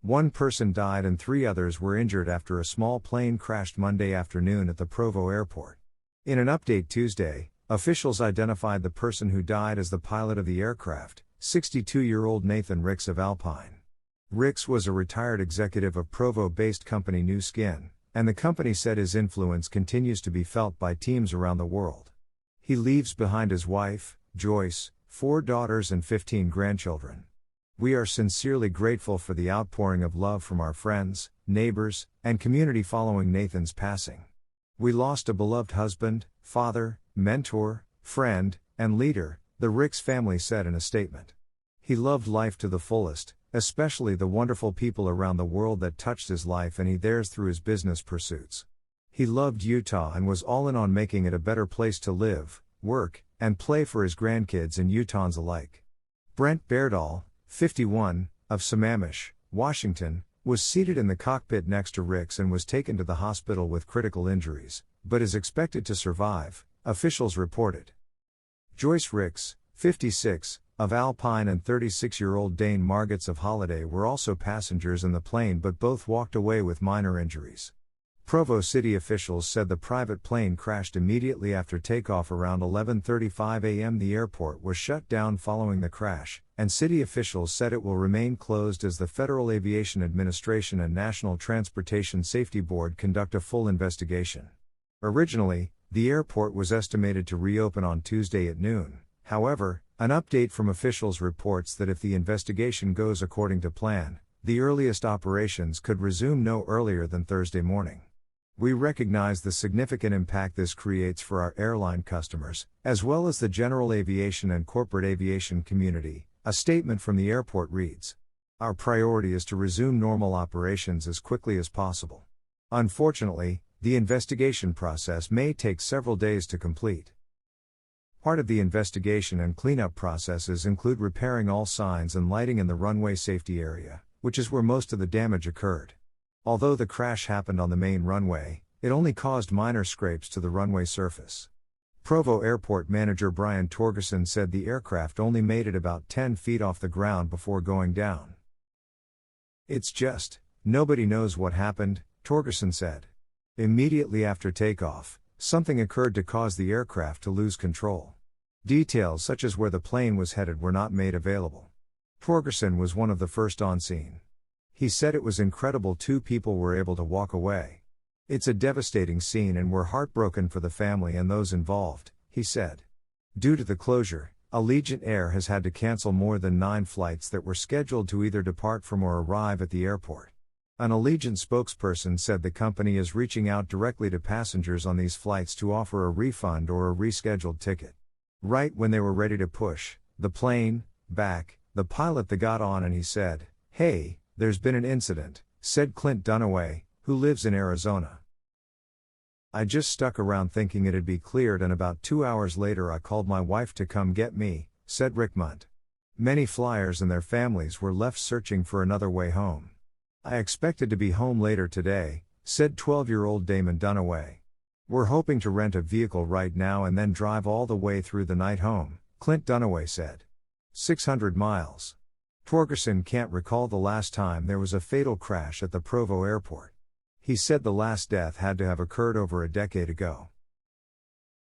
One person died and 3 others were injured after a small plane crashed Monday afternoon at the Provo airport. In an update Tuesday, officials identified the person who died as the pilot of the aircraft, 62-year-old Nathan Ricks of Alpine. Ricks was a retired executive of Provo-based company New Skin, and the company said his influence continues to be felt by teams around the world. He leaves behind his wife, Joyce, 4 daughters and 15 grandchildren. We are sincerely grateful for the outpouring of love from our friends, neighbors, and community following Nathan's passing. We lost a beloved husband, father, mentor, friend, and leader, the Ricks family said in a statement. He loved life to the fullest, especially the wonderful people around the world that touched his life and theirs through his business pursuits. He loved Utah and was all in on making it a better place to live, work, and play for his grandkids and Utahns alike. Brent Beardall, 51, of Sammamish, Washington, was seated in the cockpit next to Ricks and was taken to the hospital with critical injuries, but is expected to survive, officials reported. Joyce Ricks, 56, of Alpine and 36-year-old Dane Margits of Holiday were also passengers in the plane but both walked away with minor injuries. Provo city officials said the private plane crashed immediately after takeoff around 11:35 a.m. The airport was shut down following the crash, and city officials said it will remain closed as the Federal Aviation Administration and National Transportation Safety Board conduct a full investigation. Originally, the airport was estimated to reopen on Tuesday at noon. However, an update from officials reports that if the investigation goes according to plan, the earliest operations could resume no earlier than Thursday morning. We recognize the significant impact this creates for our airline customers, as well as the general aviation and corporate aviation community, a statement from the airport reads. Our priority is to resume normal operations as quickly as possible. Unfortunately, the investigation process may take several days to complete. Part of the investigation and cleanup processes include repairing all signs and lighting in the runway safety area, which is where most of the damage occurred. Although the crash happened on the main runway, it only caused minor scrapes to the runway surface. Provo Airport Manager Brian Torgerson said the aircraft only made it about 10 feet off the ground before going down. It's just, nobody knows what happened, Torgerson said. Immediately after takeoff, something occurred to cause the aircraft to lose control. Details such as where the plane was headed were not made available. Torgerson was one of the first on scene. He said it was incredible 2 people were able to walk away. It's a devastating scene and we're heartbroken for the family and those involved, he said. Due to the closure, Allegiant Air has had to cancel more than 9 flights that were scheduled to either depart from or arrive at the airport. An Allegiant spokesperson said the company is reaching out directly to passengers on these flights to offer a refund or a rescheduled ticket. Right when they were ready to push the plane back, the pilot got on and he said, "Hey, there's been an incident," said Clint Dunaway, who lives in Arizona. I just stuck around thinking it'd be cleared and about 2 hours later I called my wife to come get me, said Rick Munt. Many flyers and their families were left searching for another way home. I expected to be home later today, said 12-year-old Damon Dunaway. We're hoping to rent a vehicle right now and then drive all the way through the night home, Clint Dunaway said. 600 miles. Torgerson can't recall the last time there was a fatal crash at the Provo airport. He said the last death had to have occurred over a decade ago.